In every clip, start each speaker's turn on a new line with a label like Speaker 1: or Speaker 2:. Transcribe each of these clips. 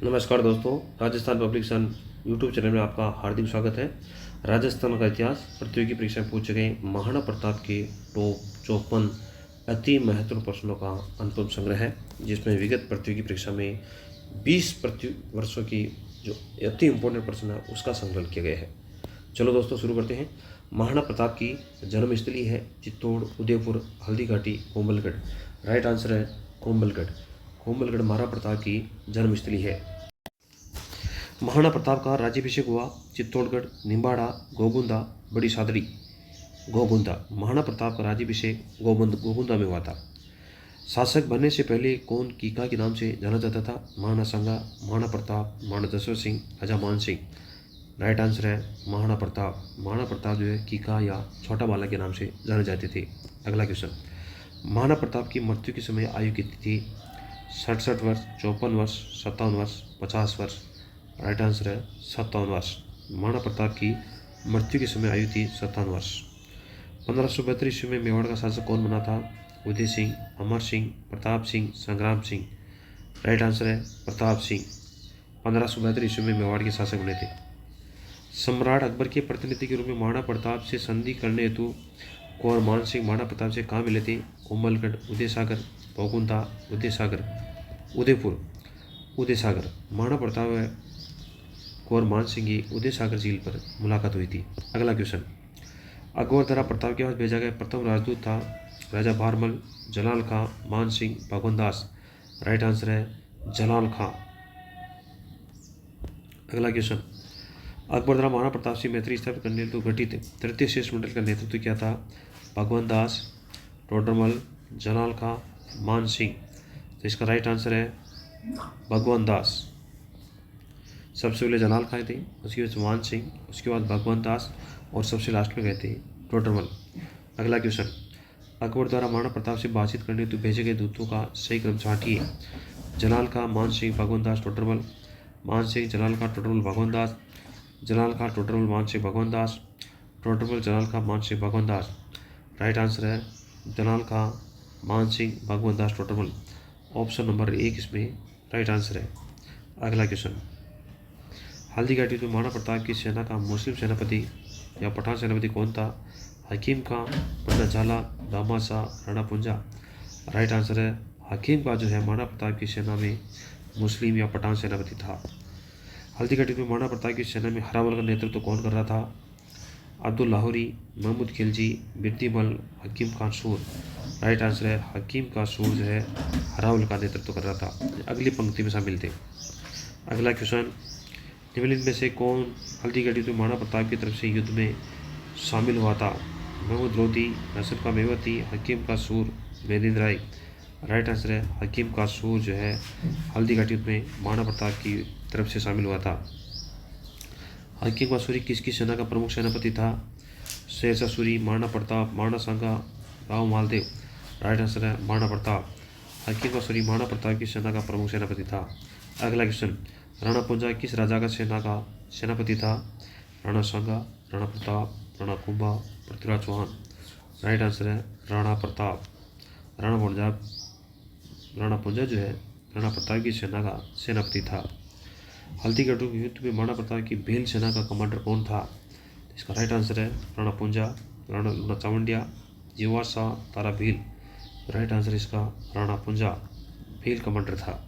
Speaker 1: नमस्कार दोस्तों, राजस्थान पब्लिक सन YouTube channel में आपका हार्दिक स्वागत है। राजस्थान का इतिहास प्रतियोगी परीक्षा में पूछे गए महाराणा प्रताप के टॉप 54 अति महत्वपूर्ण प्रश्नों का अनुपम संग्रह है, जिसमें विगत प्रतियोगी परीक्षा में 20 प्रति वर्षों की जो अति इम्पोर्टेंट प्रश्न है उसका संकलन किया गया है। चलो दोस्तों शुरू करते हैं। महाराणा प्रताप की जन्मस्थली है चित्तौड़, उदयपुर, हल्दीघाटी, कोंबलगढ़। राइट आंसर है कोंबलगढ़। कोंबलगढ़ महाराणा प्रताप की जन्मस्थली है। महाराणा प्रताप का राज्याभिषेक हुआ चित्तौड़गढ़, निम्बाड़ा, गोगुंदा, बड़ी सादड़ी। गोगुंदा। महाराणा प्रताप का राज्याभिषेक गोगुंदा में हुआ था। शासक बनने से पहले कौन कीका के नाम से जाना जाता था? महाराणा सांगा, महाराणा प्रताप, महाराणा दशरथ सिंह, राजा मान सिंह। राइट आंसर है महाराणा प्रताप। महाराणा प्रताप जो है कीका या छोटा बाला के नाम से जाने जाते थे। अगला क्वेश्चन, महाराणा प्रताप की मृत्यु के समय आयु कितनी थी? 67 वर्ष, 54 वर्ष, 57 वर्ष, 50 वर्ष। राइट आंसर है 57 वर्ष। महाराणा प्रताप की मृत्यु के समय आयु थी 57 वर्ष। 1572 ईस्वी में मेवाड़ का शासक कौन बना था? उदय सिंह, अमर सिंह, प्रताप सिंह, संग्राम सिंह। राइट आंसर है प्रताप सिंह। 1572 ईस्वी में मेवाड़ के शासक बने थे। सम्राट अकबर के प्रतिनिधि के रूप में महाराणा प्रताप से संधि करने हेतु कुंवर मान सिंह महाराणा प्रताप से कहाँ मिले थे? कोंबलगढ़, उदय सागर, गोगुंदा, उदय सागर, उदयपुर, उदय सागर। महाराणा प्रताप कुंवर मान सिंह की उदय सागर झील पर मुलाकात हुई थी। अगला क्वेश्चन, अकबर द्वारा प्रताप के पास भेजा गया प्रथम राजदूत था? राजा भारमल, जलाल खां, मान सिंह, भगवान दास। राइट आंसर है जलाल खां। अगला क्वेश्चन, अकबर द्वारा महाराणा प्रताप से मैत्री स्थापित करने हेतु गठित तृतीय शिष्टमंडल का नेतृत्व किया था? भगवान दास, टोडरमल, जलाल खां, मान सिंह। तो इसका राइट आंसर है भगवान दास। सबसे पहले जलाल खां थे, उसके बाद मान सिंह, उसके बाद भगवान दास और सबसे लास्ट में गए थे टोडरमल। अगला क्वेश्चन, अकबर द्वारा महाराणा प्रताप से बातचीत करने हेतु भेजे गए दूतों का सही क्रम छांटिए। जलाल खां, मान सिंह, भगवान दास, टोडरमल। मान सिंह, जलाल खां, टोडरमल, भगवान दास। जलाल खां, टोडरमल, मान सिंह, भगवान दास। टोडरमल, जलाल खां, मान सिंह, भगवान दास। राइट आंसर है जलाल खां, मान सिंह, भगवान दास, टोडरमल। ऑप्शन नंबर 1 इसमें राइट आंसर है। अगला क्वेश्चन, हल्दीघाटी में महाराणा प्रताप की सेना का मुस्लिम सेनापति या पठान सेनापति कौन था? हकीम खां, पंडा झाला, दामा शाह, राणा पुंजा। राइट आंसर है हकीम खां जो है महाराणा प्रताप की सेना में मुस्लिम या पठान सेनापति था। हल्दीघाटी में महाराणा प्रताप की सेना में हरावल का नेतृत्व कौन कर रहा था? अब्दुल लाहौरी, महमूद खिलजी, बिरतीमल, हकीम खां सूर। राइट आंसर है हकीम खां सूर जो है हरावल का नेतृत्व कर रहा था। अगली पंक्ति में शामिल थे। अगला क्वेश्चन, निम्नलिखित में से कौन हल्दीघाटी में महाराणा प्रताप की तरफ से युद्ध में शामिल हुआ था? महमूद लोधी, हसन का मेवाती, हकीम का सूर, मेदिंद राय। राइट आंसर है हकीम का सूर जो है हल्दीघाटी में महाराणा प्रताप की तरफ से शामिल हुआ था। हकीम का सूरी किसकी सेना का प्रमुख सेनापति था? शेरशाह सूरी, महाराणा प्रताप, महाराणा सांगा, राव मालदेव। राइट आंसर है महाराणा प्रताप। हकीम का सूरी महाराणा प्रताप की सेना का प्रमुख सेनापति था। अगला क्वेश्चन, राणा पुंजा किस राजा का सेना का सेनापति था? राणा सांगा, राणा प्रताप, राणा कुंभा, पृथ्वीराज चौहान। राइट आंसर है राणा प्रताप। राणा पुंजा जो है राणा प्रताप की सेना का सेनापति था। हल्दीघाटी के युद्ध में महाराणा प्रताप की भेल सेना का कमांडर कौन था? इसका राइट आंसर है राणा पुंजा, राणा चावंडिया, जीवा शाह, तारा भील। राइट आंसर इसका राणा पुंजा भील कमांडर था।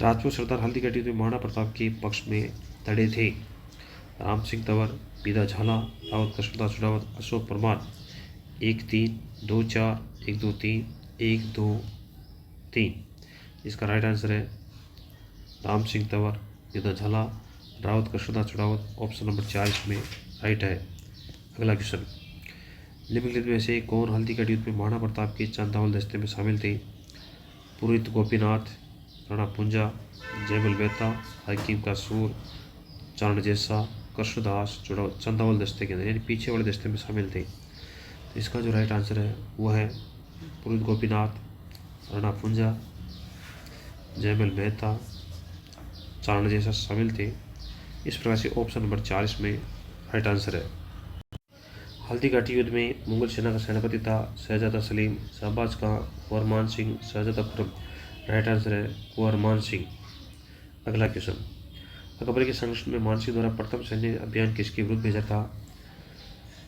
Speaker 1: राजपूत सरदार हल्दीघाटी में महाराणा प्रताप के पक्ष में लड़े थे? राम सिंह तंवर, पीदा झाला, रावत कृष्णदास चुड़ावत, अशोक परमार। 1-3, 2-4, 1-2-3, 1-2-3। इसका राइट आंसर है राम सिंह तंवर, पीदा झाला, रावत कृष्णदास चुड़ावत। ऑप्शन नंबर 4 इसमें राइट है। अगला क्वेश्चन, निम्नलिखित में से कौन हल्दीघाटी में महाराणा प्रताप के चंदावल दस्ते में शामिल थे? पुरोहित गोपीनाथ, राणा पुंजा, जयमल मेहता, हकीम का सूर, चारण जैसा, कृष्णदास चुड़ावत चंदावल दस्ते के अंदर यानी पीछे वाले दस्ते में शामिल थे। तो इसका जो राइट आंसर है वो है पुरोहित गोपीनाथ, राणा पुंजा, जयमल मेहता, चारण जैसा शामिल थे। इस प्रकार से ऑप्शन नंबर 4 इसमें राइट आंसर है। हल्दीघाटी युद्ध में मुगल सेना का सेनापति था? शहजादा सलीम, शहबाज खां, कुंवर मान सिंह, शहजादा खुर्रम। राइट आंसर है कुंवर मान सिंह। अगला क्वेश्चन, अकबर के संरक्षण में मानसिंह द्वारा प्रथम सैन्य अभियान किसके विरुद्ध भेजा था?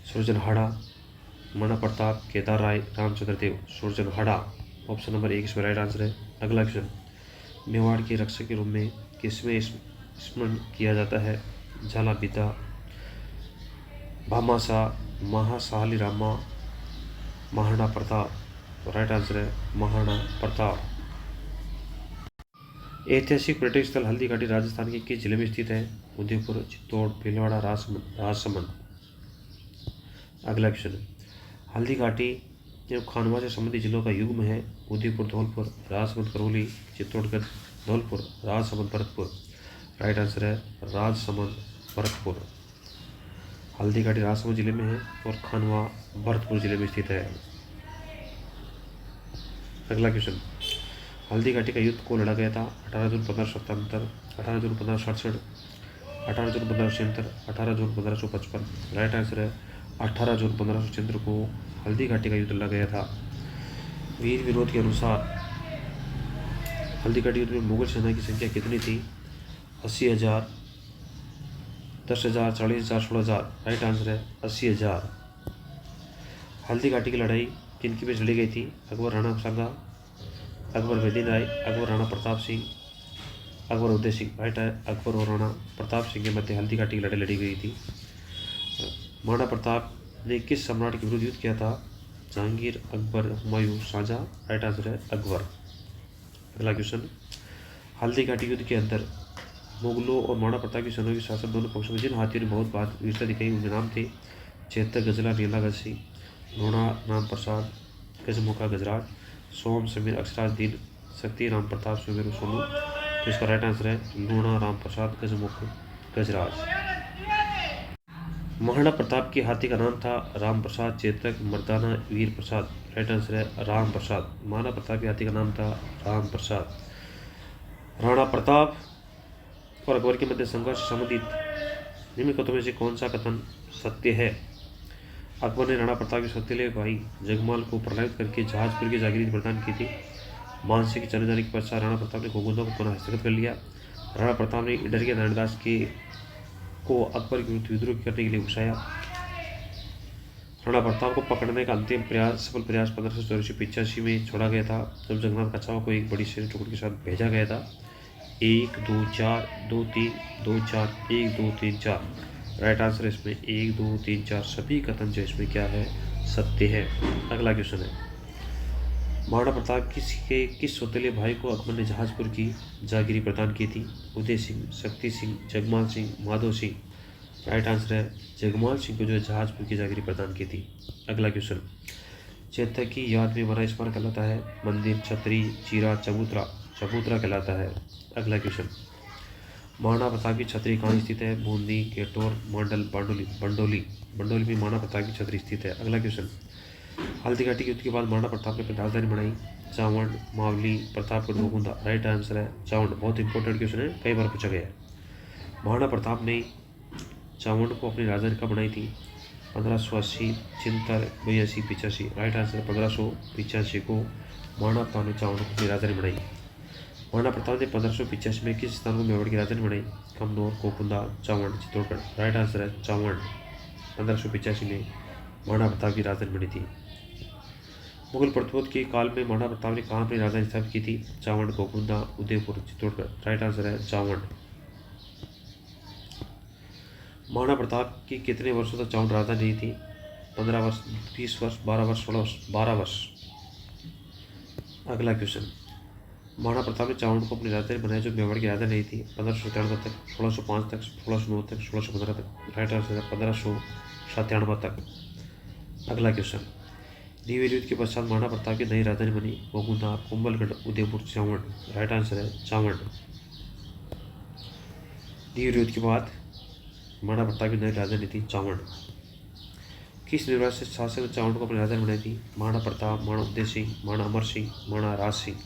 Speaker 1: सुरजनहाड़ा, महाराणा प्रताप, केदार राय, रामचंद्र देव। सुरजनहाड़ा ऑप्शन नंबर 1 इसमें राइट आंसर है। अगला क्वेश्चन, मेवाड़ के रक्षक के रूप में किसमें स्मरण किया जाता है? झालाबिद्दा, भामाशाह, महासाली रामा, महाराणा प्रताप। तो राइट आंसर है महाराणा प्रताप। ऐतिहासिक पर्यटक स्थल हल्दी घाटी राजस्थान के किस जिले में स्थित है? उदयपुर, चित्तौड़, भीलवाड़ा, राजसमंद। अगला क्वेश्चन, हल्दी घाटी एवं खानवा से संबंधित जिलों का युग्म है? उदयपुर, धौलपुर, राजसमंद, करौली, चित्तौड़गढ़, धौलपुर, राजसमंद, भरतपुर। राइट आंसर है राजसमंद, भरतपुर। हल्दी घाटी राजसमंद जिले में है और खानवा भरतपुर जिले में स्थित है। अगला क्वेश्चन, हल्दी घाटी का युद्ध को लड़ा गया था? 18 जून 1577, 18 जून 1567, 18 जून 1576, 18 जून 1555। राइट आंसर है 18 जून 1576 को हल्दी घाटी का युद्ध लड़ा गया था। वीर विनोद के अनुसार हल्दी घाटी युद्ध में मुगल सेना की संख्या कितनी थी? 80,000, 10,000, 40,000, 16,000। राइट आंसर है 80,000। हल्दी घाटी की लड़ाई किनके बीच लड़ी गई थी? अकबर, राणा सांगा, अकबर बेदीन राय, अकबर, राणा प्रताप सिंह, अकबर, उदय सिंह। राइट है अकबर और राणा प्रताप सिंह के मध्य हल्दी घाटी की लड़ाई लड़ी गई थी। महाराणा प्रताप ने किस सम्राट के विरुद्ध युद्ध किया था? जहांगीर, अकबर, हुमायूं, शाहजहां। राइट आंसर है अकबर। अगला क्वेश्चन, हल्दी घाटी युद्ध के अंदर मुगलों और महाराणा प्रताप की सेनाओं के शासन दोनों पक्षों में जिन हाथियों ने बहुत बार वीरता दिखाई उनके नाम थे? चेतक, गजला, नीला गजसी, लोढ़ा, राम प्रसाद, गजमुखा, गजराज, सोम, समीर, अक्षराज, दीन शक्ति, राम प्रताप, सुमेरु, सोनू। तो इसका राइट आंसर है लूणा, राम प्रसाद, गजमुख, गजराज। महाराणा प्रताप के हाथी का नाम था राम प्रसाद, चेतक, मर्दाना, वीर प्रसाद। राइट आंसर है राम प्रसाद। महाराणा प्रताप के हाथी का नाम था राम प्रसाद। राणा प्रताप और अकबर के मध्य संघर्ष संबंधित निम्न कथनों में से कौन सा कथन सत्य है? अकबर ने राणा प्रताप के सौतेले भाई जगमाल को प्रलापित करके जहाजपुर की जागीर प्रदान की थी। मानसिंह के चले जाने के पश्चात राणा प्रताप ने गोगुंदा को पुनः हस्तगत कर लिया। राणा प्रताप ने इडर के नारायणदास को अकबर के विरुद्ध विद्रोह करने के लिए उकसाया। राणा प्रताप को पकड़ने का अंतिम सफल प्रयास 1584-85 में छोड़ा गया था, जब जगन्नाथ कछावा को एक बड़ी सैन्य टुकड़ी के साथ भेजा गया था। 1 2 4 2 3 2 4 1 2 3 4। राइट आंसर इसमें 1 2 3 4 सभी कथन जो इसमें क्या है सत्य है। अगला क्वेश्चन है, महाराणा प्रताप किस सौतेले भाई को अकबर ने जहाजपुर की जागीरी प्रदान की थी? उदय सिंह, शक्ति सिंह, जगमाल सिंह, माधो सिंह। राइट आंसर है जगमाल सिंह को जो है जहाजपुर की जागीरी प्रदान की थी। अगला क्वेश्चन, चेतक की याद में बना स्मारक कहलाता है? मंदिर, छतरी, चीरा, चबूतरा। चबूतरा कहलाता है। अगला क्वेश्चन, महाराणा प्रताप की छतरी कहाँ स्थित है? बूंदी, केटोर, मांडल, बंडोली। बंडोली में महाराणा प्रताप की छतरी स्थित है। अगला क्वेश्चन, हल्दी घाटी के युद्ध के बाद महाराणा प्रताप ने अपनी राजधानी बनाई? चावंड, मावली, प्रतापगढ़, गोगुंदा। राइट आंसर है चावंड। बहुत इंपॉर्टेंट क्वेश्चन है, कई बार पूछा गया है। महाराणा प्रताप ने चावंड को अपनी राजधानी कब बनाई थी? 1580, 76, 82, 85। राइट आंसर 1585 को महाराणा प्रताप ने चावंड को अपनी राजधानी बनाई। महाराणा प्रताप ने 1585 में किस स्थान को मेवाड़ की राजधानी बनाई? कमनौर, गोकुंदा, चावंड, चित्तौड़गढ़। राइट आंसर है चावंड। 1585 में महाराणा प्रताप की राजधानी बनी थी। मुगल प्रतिरोध के काल में महाराणा प्रताप ने कहाँ अपनी राजधानी स्थापित की थी? चावंड, गोकुंदा, उदयपुर, चित्तौड़गढ़। राइट आंसर है चावंड। महाराणा प्रताप की कितने वर्षों तक चावंड राजधानी रही थी? 15 वर्ष, 20 वर्ष, 12 वर्ष, 16 वर्ष, 12 वर्ष। अगला क्वेश्चन, महाराणा प्रताप ने चावंड को अपनी राजधानी बनाई जो मेवाड़ की राजधानी रही थी? 1597 तक, 1605 तक, 1609 तक, 1615 तक। राइट आंसर है 1597 तक। अगला क्वेश्चन, नीवेल युद्ध के पश्चात महाराणा प्रताप की नई राजधानी बनी? गोगुंदा, कुंभलगढ़, उदयपुर, चावंड। राइट आंसर है चावंड। नीवेल युद्ध के बाद महाराणा प्रताप की नई राजधानी थी चावंड। किस निर्वासित शासक ने चावंड को अपनी राजधानी बनाई थी? महाराणा प्रताप, महाराणा उदय सिंह, महाराणा अमर सिंह, महाराणा राज सिंह।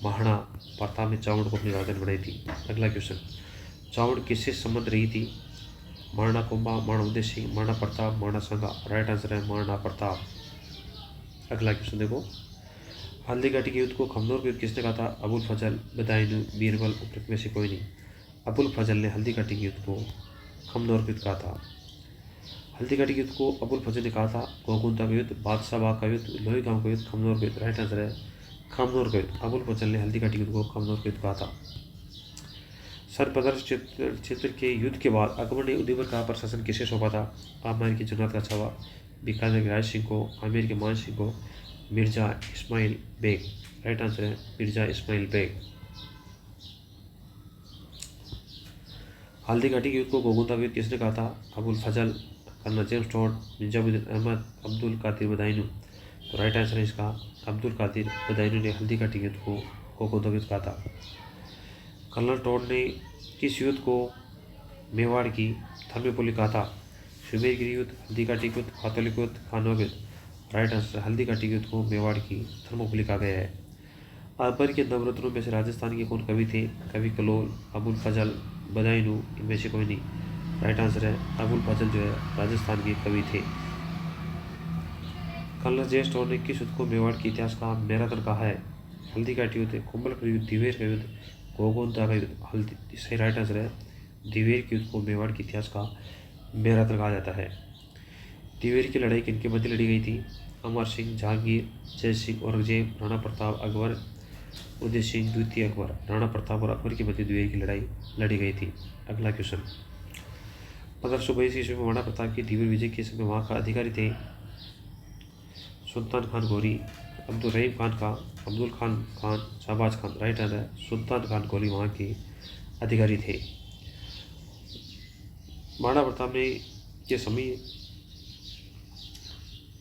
Speaker 1: महाराणा प्रताप ने चावंड को अपनी राजधानी बनाई थी। अगला क्वेश्चन, चावंड किससे संबंध रही थी? महाराणा कुंभा, महाराणा उदय सिंह, महाराणा प्रताप, महाराणा संगा। राइट आंसर है महाराणा प्रताप। अगला क्वेश्चन देखो, हल्दी घाटी के युद्ध को खमनोर के युद्ध किसने कहा था? अबुल फजल, बदायूं, बीरबल, उपरोक्त में से कोई नहीं। अबुल फजल ने हल्दी घाटी के युद्ध को खमनोर का युद्ध कहा था। हल्दी घाटी के युद्ध को अबुल फजल ने कहा था। गोगुंदा का युद्ध, बादशाह बाग का युद्ध, लोही गांव का युद्ध, खमनोर का युद्ध। राइट आंसर है खमनोर का युद्ध। अबुल फजल ने हल्दी घाटी के युद्ध को खमनोर का युद्ध कहा था। सरबदर क्षेत्र के युद्ध के बाद अकबर ने उदयपुर का प्रशासन किसे सौंपा था? आमेर के जुन्नत का छावा, बीकानेर के राज सिंह को, आमेर के मान सिंह को, मिर्जा इस्माइल बेग। राइट आंसर है मिर्जा इस्माइल बेग। हल्दी घाटी के युद्ध को गोगुंदा का युद्ध किसने कहा था? Abul Fazal, colonel James Tod, Nizamuddin Ahmad, Abdul Qadir Badayuni. तो राइट आंसर है इसका अब्दुल कादिर बदायूनी ने हल्दी घाटी के युद्ध को गोगुंदा का युद्ध कहा था। कर्नल टॉड ने किस युद्ध को मेवाड़ की थर्मोपोली कहा था? सुमेरगिरी युद्ध, हल्दी घाटी युद्ध, कातोलिक युद्ध, खानवा युद्ध। राइट आंसर हल्दी घाटी युद्ध को मेवाड़ की थर्मोपोली कहा गया है। अकबर के नवरत्नों में से राजस्थान के कौन कवि थे? कवि कलोल, अबुल फजल, बदायूनी, इनमें से कोई नहीं। राइट आंसर है अबुल फजल जो है राजस्थान के कवि थे। कर्नल जेम्स टॉड ने किस युद्ध को मेवाड़ के इतिहास का मैराथन कहा है? हल्दी घाटी युद्ध, कुंभल का युद्ध, दिवेर का युद्ध, गोगोंदा का युद्ध। हल्दी सही राइट आंसर है दिवेर के युद्ध को मेवाड़ के इतिहास का मैराथन कहा जाता है। दिवेर की लड़ाई किनके मध्य लड़ी गई थी? अमर सिंह, जहांगीर, जय सिंह, औरंगजेब, राणा प्रताप, अकबर, उदय सिंह द्वितीय अकबर। राणा प्रताप और अकबर के मध्य दिवेर की लड़ाई लड़ी गई थी। अगला क्वेश्चन, 1522 ईस्वी में राणा प्रताप की दिवेर विजय के समय वहाँ का अधिकारी थे? सुल्तान खान गोरी, अब्दुल रहीम खान का, अब्दुल खान, शहबाज खान। राइट आंसर है सुल्तान खान गोरी वहाँ के अधिकारी थे। राणा प्रताप ने के समय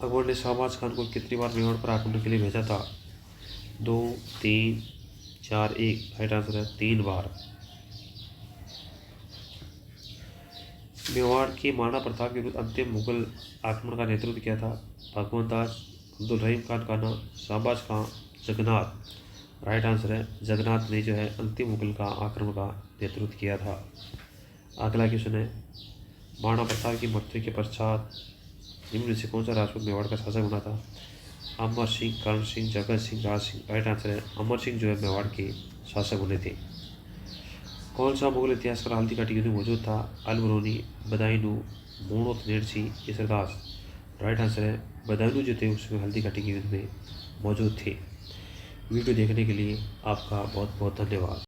Speaker 1: अकबर ने शहबाज खान को कितनी बार मेवाड़ पर आक्रमण के लिए भेजा था? 2, 3, 4, 1। राइट आंसर है 3 बार। मेवाड़ के महाराणा प्रताप के विरुद्ध अंतिम मुगल आक्रमण का नेतृत्व किया था? भगवंत दास, अब्दुल रहीम खान काना, शहबाज खां, जगन्नाथ। राइट आंसर है जगन्नाथ ने जो है अंतिम मुगल का आक्रमण का नेतृत्व किया था। अगला क्वेश्चन है, महाराणा प्रताप की मृत्यु के पश्चात निम्न में से कौन सा राजपूत मेवाड़ का शासक बना था? अमर सिंह, कर्ण सिंह, जगत सिंह, राज सिंह। राइट आंसर है अमर सिंह जो है मेवाड़ के शासक बने थे। कौन सा मुगल इतिहासकार हल्दी घाटी युद्ध में मौजूद था? अलबरूनी, बदायूं, मोहम्मद नेरसी, इसरदास। राइट आंसर है बदायूं जो थे उसमें हल्दी घाटी के युद्ध में मौजूद थे। वीडियो देखने के लिए आपका बहुत बहुत धन्यवाद।